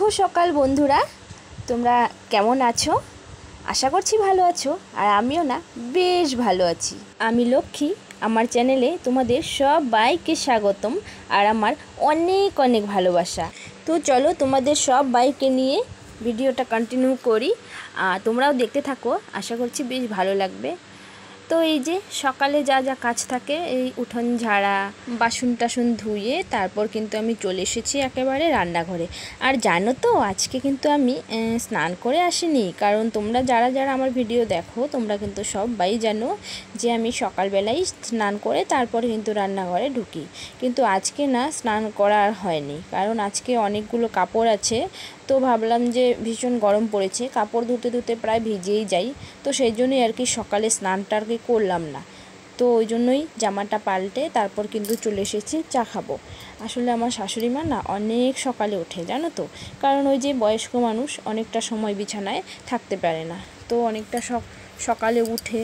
শুভ সকাল বন্ধুরা, তোমরা কেমন আছো? আশা করছি ভালো আছো। আর আমিও না বেশ ভালো আছি। আমি লক্ষ্মী, আমার চ্যানেলে তোমাদের সবাইকে স্বাগতম আর আমার অনেক অনেক ভালোবাসা। তো চলো তোমাদের সবাইকে নিয়ে ভিডিওটা কন্টিনিউ করি, তোমরাও দেখতে থাকো, আশা করছি বেশ ভালো লাগবে। তো এই যে সকালে যা যা কাজ থাকে, এই উঠোন ঝাড়া, বাসন টাসন ধুয়ে তারপর কিন্তু আমি চলে এসেছি একেবারে রান্নাঘরে। আর জানো তো আজকে কিন্তু আমি স্নান করে আসিনি, কারণ তোমরা যারা যারা আমার ভিডিও দেখো তোমরা কিন্তু সবাই জানো যে আমি সকালবেলাই স্নান করে তারপরে কিন্তু রান্নাঘরে ঢুকি। কিন্তু আজকে না স্নান করা আর হয়নি, কারণ আজকে অনেকগুলো কাপড় আছে। তো ভাবলাম যে ভীষণ গরম পড়েছে, কাপড় ধুতে ধুতে প্রায় ভিজেই যাই, তো সেই জন্যই আর কি সকালে স্নানটা আর কি করলাম না। তো ওই জন্যই জামাটা পাল্টে তারপর কিন্তু চলে এসেছি চা খাবো। আসলে আমার শাশুড়ি মা না অনেক সকালে ওঠে জানো তো, কারণ ওই যে বয়স্ক মানুষ অনেকটা সময় বিছানায় থাকতে পারে না, তো অনেকটা সকালে উঠে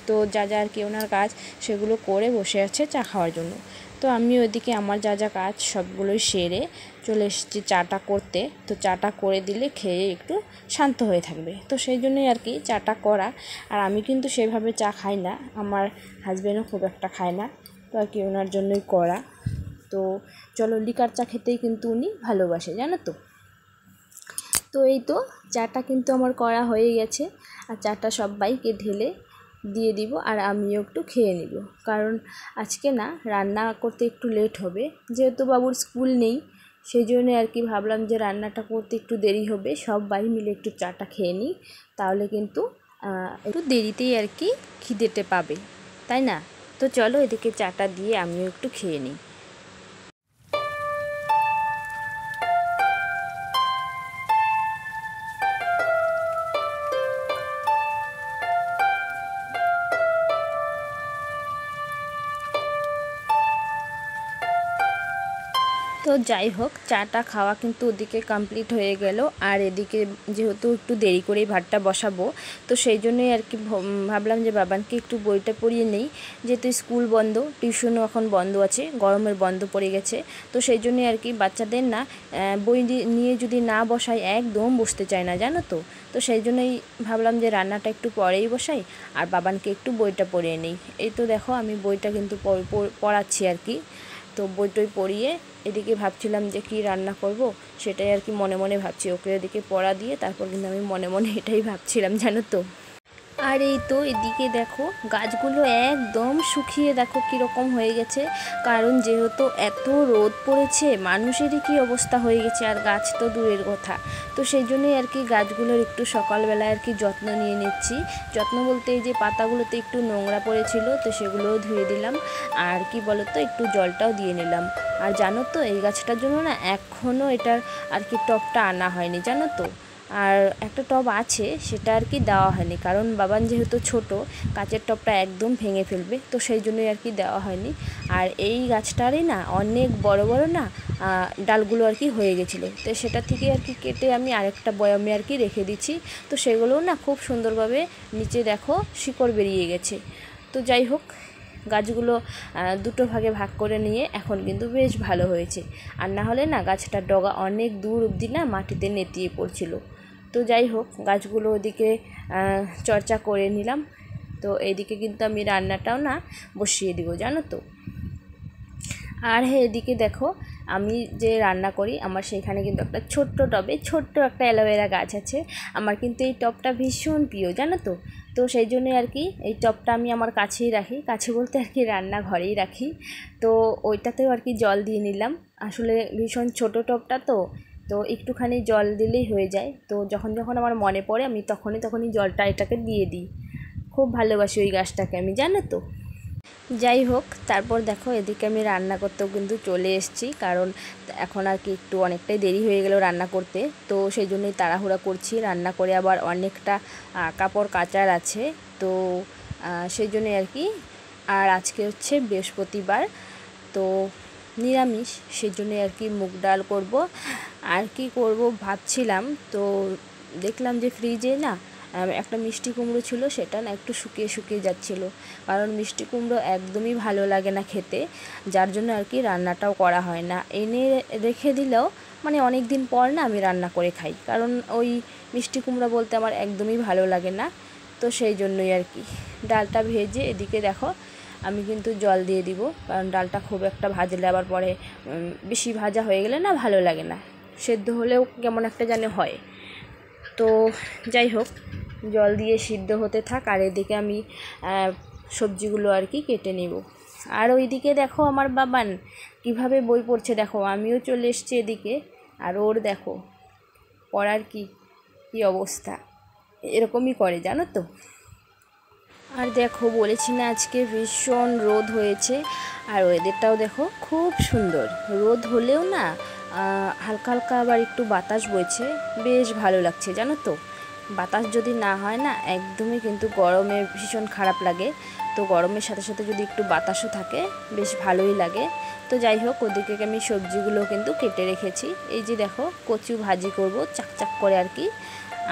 তো যা যা আর কি ওনার কাজ সেগুলো করে বসে আছে চা খাওয়ার জন্য। তো আমি ওইদিকে আমার যা যা কাজ সবগুলোই সেরে চলে এসেছি চাটা করতে। তো চাটা করে দিলে খেয়ে একটু শান্ত হয়ে থাকবে, তো সেই জন্যই আর কি চাটা করা। আর আমি কিন্তু সেভাবে চা খাই না, আমার হাজব্যান্ডও খুব একটা খায় না, তো আর কি ওনার জন্যই করা। তো চলো, লিকার চা খেতেই কিন্তু উনি ভালোবাসে জানো তো। তো এই তো চাটা কিন্তু আমার করা হয়ে গেছে, আর চাটা সবাইকে ঢেলে দিয়ে দিব আর আমিও একটু খেয়ে নিব, কারণ আজকে না রান্না করতে একটু লেট হবে, যেহেতু বাবুর স্কুল নেই, সেই জন্য আর কি ভাবলাম যে রান্নাটা করতে একটু দেরি হবে, সবাই মিলে একটু চাটা খেয়ে নিই, তাহলে কিন্তু একটু দেরিতেই আর কি খিদেতে পাবে, তাই না? তো চলো এদিকে চাটা দিয়ে আমিও একটু খেয়ে নিই। তো যাই হোক, চাটা খাওয়া কিন্তু ওদিকে কমপ্লিট হয়ে গেল, আর এদিকে যেহেতু একটু দেরি করেই ভাতটা বসাবো, তো সেই জন্যই আর কি ভাবলাম যে বাবানকে একটু বইটা পড়িয়ে নেই, যেহেতু স্কুল বন্ধ, টিউশনও এখন বন্ধ আছে, গরমের বন্ধ পড়ে গেছে। তো সেই জন্যই আর কি বাচ্চাদের না বই নিয়ে যদি না বসাই একদম বসতে চায় না জানো তো। তো সেই জন্যই ভাবলাম যে রান্নাটা একটু পরেই বসাই আর বাবানকে একটু বইটা পড়িয়ে নেই। এই তো দেখো আমি বইটা কিন্তু পড়াচ্ছি আর কি। তো বইটই পড়িয়ে এদিকে ভাবছিলাম যে কি রান্না করব, সেটাই আর কি মনে মনে ভাবছি। ওকে এদিকে পড়া দিয়ে তারপর কিন্তু আমি মনে মনে এটাই ভাবছিলাম জানো তো। আর এই তো এদিকে দেখো গাছগুলো একদম শুকিয়ে দেখো কীরকম হয়ে গেছে, কারণ যেহেতু এত রোদ পড়েছে মানুষেরই কি অবস্থা হয়ে গেছে, আর গাছ তো দূরের কথা। তো সেই জন্যই আর কি গাছগুলোর একটু সকালবেলায় আর কি যত্ন নিয়ে নিচ্ছি। যত্ন বলতে এই যে পাতাগুলোতে একটু নোংরা পড়েছিল, তো সেগুলোও ধুয়ে দিলাম, আর কি বলতো একটু জলটাও দিয়ে নিলাম। আর জানো তো এই গাছটার জন্য না এখনও এটার আর কি টবটা আনা হয়নি জানো তো। আর একটা টব আছে সেটা আর কি দেওয়া হয়নি, কারণ বাবান যেহেতু ছোট, কাচের টবটা একদম ভেঙে ফেলবে, তো সেই জন্যই আর কি দেওয়া হয়নি। আর এই গাছটারই না অনেক বড় বড় না ডালগুলো আর কি হয়ে গেছিলো, তো সেটা থেকে আর কি কেটে আমি আরেকটা বয়ামে আর কি রেখে দিচ্ছি। তো সেগুলোও না খুব সুন্দরভাবে নিচে দেখো শিকড় বেরিয়ে গেছে। তো যাই হোক, গাছগুলো দুটো ভাগে ভাগ করে নিয়ে এখন কিন্তু বেশ ভালো হয়েছে, আর না হলে না গাছটার ডগা অনেক দূর অবধি না মাটিতে নেতিয়ে পড়ছিল। তো যাই হোক, গাছগুলো ওদিকে চর্চা করে নিলাম। তো এইদিকে কিন্তু আমি রান্নাটাও না বসিয়ে দিব জানো তো। আর হ্যাঁ, এদিকে দেখো আমি যে রান্না করি আমার সেখানে কিন্তু একটা ছোট্ট টবে ছোট্ট একটা অ্যালোভেরা গাছ আছে। আমার কিন্তু এই টবটা ভীষণ প্রিয় জানো তো। তো সেই জন্যই আর কি এই টবটা আমি আমার কাছেই রাখি, কাছে বলতে আর কি রান্নাঘরেই রাখি। তো ওইটাতেও আর কি জল দিয়ে নিলাম, আসলে ভীষণ ছোট টবটা তো, তো একটুখানি জল দিলেই হয়ে যায়। তো যখন যখন আমার মনে পড়ে আমি তখনই জলটা এটাকে দিয়ে দিই। খুব ভালোবাসি ওই গাছটাকে আমি জানো তো। যাই হোক, তারপর দেখো এদিকে আমি রান্না করতেও কিন্তু চলে এসেছি, কারণ এখন আর কি একটু অনেকটাই দেরি হয়ে গেল রান্না করতে, তো সেই জন্যই তাড়াহুড়া করছি। রান্না করে আবার অনেকটা কাপড় কাচার আছে, তো সেই জন্যই আর কি। আর আজকে হচ্ছে বৃহস্পতিবার, তো নিরামিষ, সেই জন্যই আর কি মুগ ডাল করব। আর কি করব ভাবছিলাম, তো দেখলাম যে ফ্রিজে না একটা মিষ্টি কুমড়ো ছিল, সেটা না একটু শুকিয়ে শুকিয়ে যাচ্ছিলো, কারণ মিষ্টি কুমড়ো একদমই ভালো লাগে না খেতে, যার জন্য আর কি রান্নাটাও করা হয় না। এনে রেখে দিলেও মানে অনেক দিন পর না আমি রান্না করে খাই, কারণ ওই মিষ্টি কুমড়া বলতে আমার একদমই ভালো লাগে না। তো সেই জন্যই আর কি ডালটা ভেজে এদিকে দেখো আমি কিন্তু জল দিয়ে দিব, কারণ ডালটা খুব একটা ভাজলে আবার পরে বেশি ভাজা হয়ে গেলে না ভালো লাগে না, সেদ্ধ হলেও কেমন একটা যেন হয়। তো যাই হোক, জল দিয়ে সিদ্ধ হতে থাক, আর এদিকে আমি সবজিগুলো আর কি কেটে নেব। আর ওইদিকে দেখো আমার বাবান কিভাবে বই পড়ছে, দেখো আমিও চলে এসেছি এদিকে, আর ওর দেখো পড়ার কি অবস্থা, এরকমই করে জানো তো। আর দেখো বলেছি না আজকে ভীষণ রোদ হয়েছে, আর ওয়েদারটাও দেখো খুব সুন্দর, রোদ হলেও না হালকা হালকা আবার একটু বাতাস বইছে, বেশ ভালো লাগছে জানো তো। বাতাস যদি না হয় না একদমই কিন্তু গরমে ভীষণ খারাপ লাগে, তো গরমের সাথে সাথে যদি একটু বাতাসও থাকে বেশ ভালোই লাগে। তো যাই হোক, ওদিকে আমি সবজিগুলো কিন্তু কেটে রেখেছি, এই যে দেখো কচু ভাজি করব চাকচাক করে আর কি,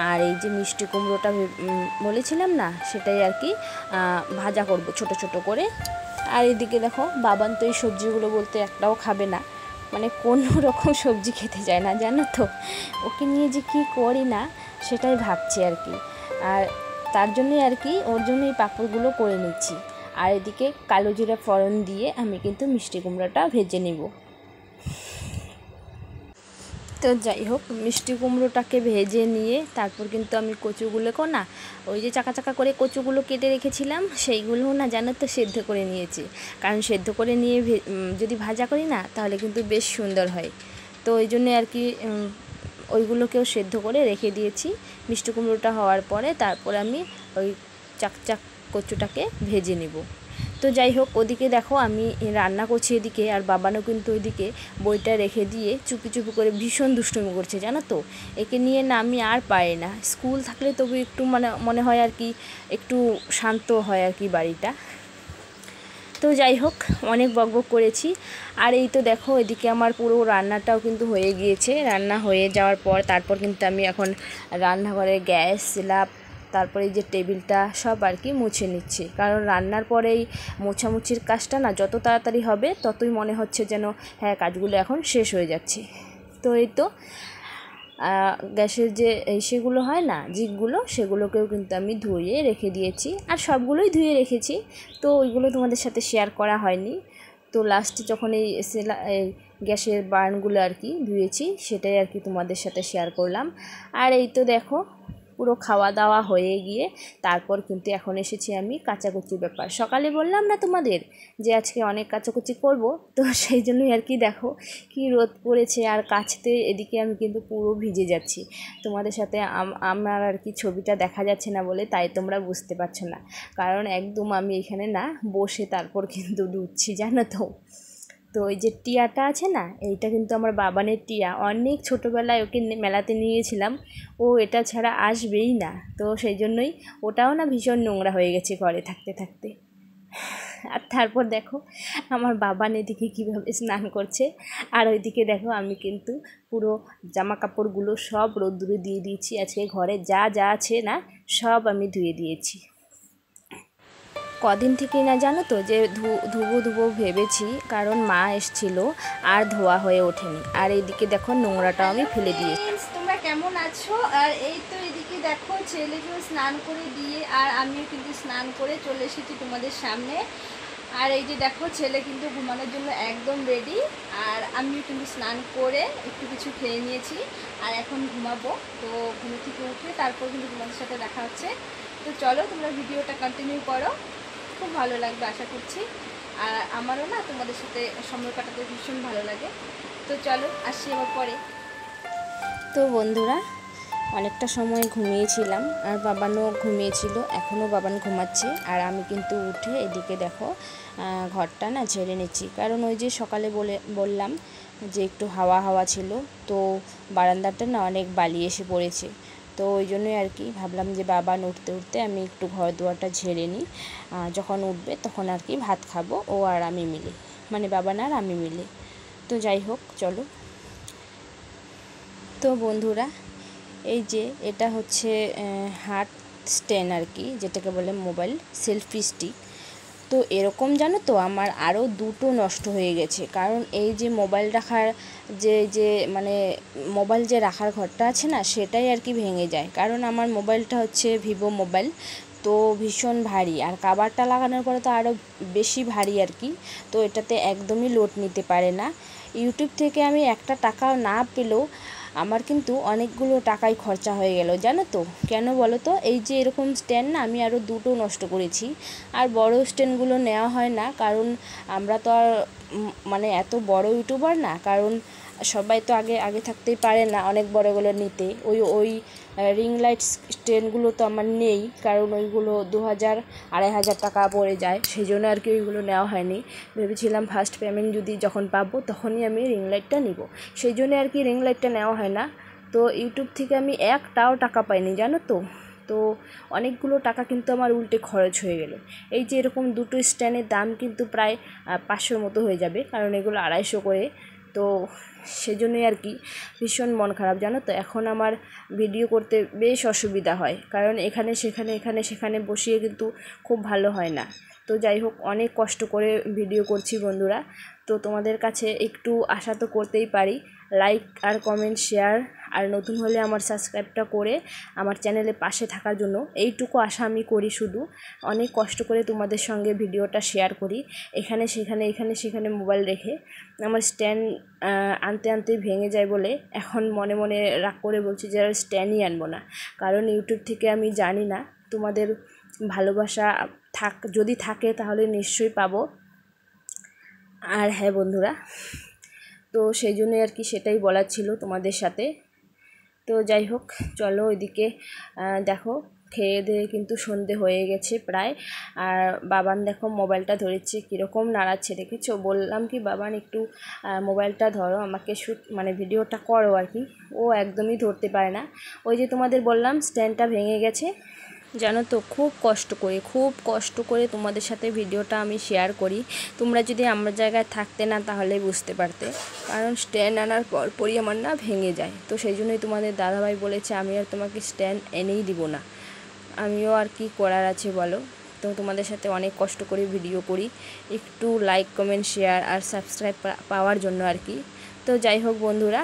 আর এই যে মিষ্টি কুমড়োটা বলেছিলাম না সেটাই আর কি ভাজা করব ছোট ছোট করে। আর এদিকে দেখো বাবান তো এই সবজিগুলো বলতে একটাও খাবে না, মানে কোনো রকম সবজি খেতে চায় না জানো তো, ওকে নিয়ে যে কী করি না সেটাই ভাবছি আর কি। আর তার জন্যই আর কি ওর জন্য এই পাঁপড়গুলো করে নিচ্ছি, আর এদিকে কালো জিরা ফোড়ন দিয়ে আমি কিন্তু মিষ্টি কুমড়োটা ভেজে নেব। তো যাই হোক, মিষ্টি কুমড়োটাকে ভেজে নিয়ে তারপর কিন্তু আমি কচুগুলোকেও না ওই যে চাকা চাকা করে কচুগুলো কেটে রেখেছিলাম সেইগুলোও না জানো তো সেদ্ধ করে নিয়েছি, কারণ সেদ্ধ করে নিয়ে যদি ভাজা করি না তাহলে কিন্তু বেশ সুন্দর হয়। তো ওই জন্যে আর কি ওইগুলোকেও সেদ্ধ করে রেখে দিয়েছি। মিষ্টি কুমড়োটা হওয়ার পরে তারপর আমি ওই চাকচাক কচুটাকে ভেজে নেব। তো যাই হোক, ওদিকে দেখো আমি রান্না করছি এদিকে, আর বাবানও কিন্তু ওইদিকে বইটা রেখে দিয়ে চুপি চুপি করে ভীষণ দুষ্টুমি করছে জানো তো। একে নিয়ে না আমি আর পারি না, স্কুল থাকলে তবু একটু মানে মনে হয় আর কি একটু শান্ত হয় আর কি বাড়িটা। তো যাই হোক, অনেক বকবক করেছি। আর এই তো দেখো এদিকে আমার পুরো রান্নাটাও কিন্তু হয়ে গিয়েছে, রান্না হয়ে যাওয়ার পর তারপর কিন্তু আমি এখন রান্নাঘরে গ্যাস স্ল্যাব তারপরে এই যে টেবিলটা সব আর কি মুছে নিচ্ছি, কারণ রান্নার পরেই মোছামুছির কাজটা না যত তাড়াতাড়ি হবে ততই মনে হচ্ছে যেন হ্যাঁ কাজগুলো এখন শেষ হয়ে যাচ্ছে। তো এই তো গ্যাসের যে সেগুলো হয় না জিগগুলো, সেগুলোকেও কিন্তু আমি ধুয়ে রেখে দিয়েছি, আর সবগুলোই ধুয়ে রেখেছি, তো ওইগুলো তোমাদের সাথে শেয়ার করা হয়নি। তো লাস্টে যখন এই গ্যাসের বার্নগুলো আর কি ধুয়েছি সেটাই আর কি তোমাদের সাথে শেয়ার করলাম। আর এই তো দেখো পুরো খাওয়া দাওয়া হয়ে গিয়ে তারপর কিন্তু এখন এসেছি আমি কাচাকুচির ব্যাপার। সকালে বললাম না তোমাদের যে আজকে অনেক কাচাকুচি করব, তো সেই জন্যই আর কি দেখো কি রোদ পড়েছে, আর কাচতে এদিকে আমি কিন্তু পুরো ভিজে যাচ্ছি। তোমাদের সাথে আমার আর কি ছবিটা দেখা যাচ্ছে না বলে তাই তোমরা বুঝতে পারছো না, কারণ একদম আমি এখানে না বসে তারপর কিন্তু ধুচ্ছি জানো তো। তো ওই যে টিয়াটা আছে না, এইটা কিন্তু আমার বাবানের টিয়া, অনেক ছোটোবেলায় ওকে মেলাতে নিয়েছিলাম, ও এটা ছাড়া আসবেই না, তো সেই জন্যই ওটাও না ভীষণ নোংরা হয়ে গেছে ঘরে থাকতে থাকতে। আর তারপর দেখো আমার বাবান এদিকে কীভাবে স্নান করছে, আর ওইদিকে দেখো আমি কিন্তু পুরো জামা কাপড়গুলো সব রোদ্দুরে দিয়ে দিয়েছি, আজকে ঘরে যা যা আছে না সব আমি ধুয়ে দিয়েছি। কদিন থেকেই না জানো তো যে ধুবো ভেবেছি, কারণ মা এসছিল আর ধোয়া হয়ে ওঠেনি, আর এইদিকে দেখো নোংরাটাও আমি ফেলে দিয়েছি। তোমরা কেমন আছো? আর এই তো এদিকে দেখো ছেলেকেও স্নান করে দিয়ে আর আমিও কিন্তু স্নান করে চলে এসেছি তোমাদের সামনে। আর এই যে দেখো ছেলে কিন্তু ঘুমানোর জন্য একদম রেডি, আর আমিও কিন্তু স্নান করে একটু কিছু খেয়ে নিয়েছি, আর এখন ঘুমাবো। তো ঘুম থেকে উঠে তারপর কিন্তু তোমাদের সাথে দেখা হচ্ছে। তো চলো তোমরা ভিডিওটা কন্টিনিউ করো, খুব ভালো লাগবে আশা করছি, আর আমারও না তোমাদের সাথে সময় কাটাতে ভীষণ ভালো লাগে। তো চলো আসি আবার পরে। তো বন্ধুরা অনেকটা সময় ঘুমিয়েছিলাম, আর বাবানও ঘুমিয়েছিল, এখনও বাবান ঘুমাচ্ছে, আর আমি কিন্তু উঠে এদিকে দেখো ঘরটা না ঝেড়ে নিচ্ছি, কারণ ওই যে সকালে বললাম যে একটু হাওয়া হাওয়া ছিল, তো বারান্দাটা না অনেক বালি এসে পড়েছে, তো ওই জন্যই আর কি ভাবলাম যে বাবান উঠতে উঠতে আমি একটু ঘর দুয়ারটা ঝেড়ে নিই, যখন উঠবে তখন আর কি ভাত খাবো ও আর আমি মিলে, মানে বাবান আর আমি মিলে। তো যাই হোক চলো। তো বন্ধুরা এই যে এটা হচ্ছে হার্ট স্ট্যান্ড আর কি, যেটাকে বলে মোবাইল সেলফি স্টিক। তো এরকম জানো তো আমার আরও দুটো নষ্ট হয়ে গেছে, কারণ এই যে মোবাইল রাখার যে মানে মোবাইল যে রাখার ঘরটা আছে না, সেটাই আর কি ভেঙে যায়। কারণ আমার মোবাইলটা হচ্ছে ভিভো মোবাইল, তো ভীষণ ভারী, আর কাভারটা লাগানোর পরে তো আরও বেশি ভারী আর কি। তো এটাতে একদমই লোড নিতে পারে না। ইউটিউব থেকে আমি একটা টাকাও না পেলেও আমার কিন্তু অনেকগুলো টাকাই খরচা হয়ে গেল জানো তো। কেন বলো তো, এই যে এরকম স্ট্যান্ড না আমি আরও দুটো নষ্ট করেছি। আর বড় স্ট্যান্ডগুলো নেওয়া হয় না, কারণ আমরা তো আর মানে এত বড় ইউটিউবার না, কারণ সবাই তো আগে থাকতেই পারে না অনেক বড়গুলো নিতে। ওই রিং লাইট স্ট্যান্ডগুলো তো আমার নেই, কারণ ওইগুলো 2000-2500 টাকা পড়ে যায়, সেই জন্য আর কি ওইগুলো নেওয়া হয়নি। ভেবেছিলাম ফার্স্ট পেমেন্ট যখন পাবো তখনই আমি রিং লাইটটা নিব, সেই জন্য আর কি রিং লাইটটা নেওয়া হয় না। তো ইউটিউব থেকে আমি একটাও টাকা পাইনি জানো তো। তো অনেকগুলো টাকা কিন্তু আমার উল্টে খরচ হয়ে গেল। এই যে এরকম দুটো স্ট্যান্ডের দাম কিন্তু প্রায় 500 মতো হয়ে যাবে, কারণ এগুলো 250 করে। তো সেজন্যই আর কি ভীষণ মন খারাপ জানো তো। এখন আমার ভিডিও করতে বেশ অসুবিধা হয়, কারণ এখানে সেখানে বসিয়ে কিন্তু খুব ভালো হয় না। তো যাই হোক, অনেক কষ্ট করে ভিডিও করছি বন্ধুরা, তো তোমাদের কাছে একটু আশা তো করতেই পারি, লাইক আর কমেন্ট শেয়ার, আর নতুন হলে আমার সাবস্ক্রাইবটা করে আমার চ্যানেলে পাশে থাকার জন্য এইটুকু আশা আমি করি। শুধু অনেক কষ্ট করে তোমাদের সঙ্গে ভিডিওটা শেয়ার করি, এখানে সেখানে মোবাইল রেখে। আমার স্ট্যান্ড আনতে ভেঙে যায় বলে এখন মনে মনে রাগ করে বলছি যে আর স্ট্যান্ডই আনবো না, কারণ ইউটিউব থেকে আমি জানি না তোমাদের ভালোবাসা যদি থাকে তাহলে নিশ্চয়ই পাবো। আর হ্যাঁ বন্ধুরা, তো সেই জন্যই আর কি সেটাই বলার ছিল তোমাদের সাথে। তো যাই হোক, চলো ওইদিকে দেখো খেয়ে দিয়ে কিন্তু সন্ধে হয়ে গেছে প্রায়। আর বাবান দেখো মোবাইলটা ধরেছে, কীরকম নাড়াচ্ছে দেখেছো। বললাম কি বাবান একটু মোবাইলটা ধরো, আমাকে মানে ভিডিওটা করো আর কি। ও একদমই ধরতে পারে না। ওই যে তোমাদের বললাম স্ট্যান্ডটা ভেঙে গেছে জানো তো। খুব কষ্ট করে তোমাদের সাথে ভিডিওটা আমি শেয়ার করি। তোমরা যদি আমার জায়গায় থাকতে না তাহলে বুঝতে পারতে, কারণ স্ট্যান্ড আনার পরই আমার না ভেঙে যায়। তো সেই জন্যই তোমাদের দাদাভাই বলেছে আমি আর তোমাকে স্ট্যান্ড এনেই দিব না। আমিও আর কি করার আছে বলো। তো তোমাদের সাথে অনেক কষ্ট করে ভিডিও করি, একটু লাইক কমেন্ট শেয়ার আর সাবস্ক্রাইব পাওয়ার জন্য আর কি। তো যাই হোক বন্ধুরা,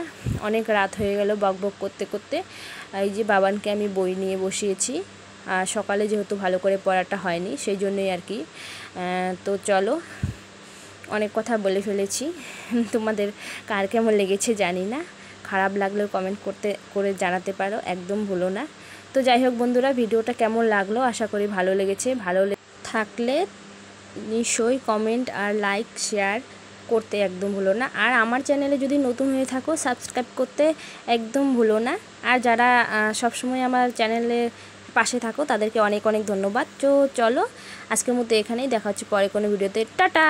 অনেক রাত হয়ে গেল বকবক করতে করতে। এই যে বাবানকে আমি বই নিয়ে বসিয়েছি, সকালে যেহেতু ভালো করে পড়াটা হয়নি সেই জন্যই আর কি। তো চলো, অনেক কথা বলে ফেলেছি, তোমাদের কার কেমন লেগেছে জানি না। খারাপ লাগলেও কমেন্ট করে জানাতে পারো, একদম ভুলো না। তো যাই হোক বন্ধুরা, ভিডিওটা কেমন লাগলো আশা করি ভালো লেগেছে। ভালো থাকলে নিশ্চয়ই কমেন্ট আর লাইক শেয়ার করতে একদম ভুলো না। আর আমার চ্যানেলে যদি নতুন হয়ে থাকো সাবস্ক্রাইব করতে একদম ভুলো না। আর যারা সবসময় আমার চ্যানেলে পাশে থাকো তাদেরকে অনেক ধন্যবাদ। তো চলো আজকের মতো এখানেই, দেখা হচ্ছে পরে কোনো ভিডিওতে। টাটা।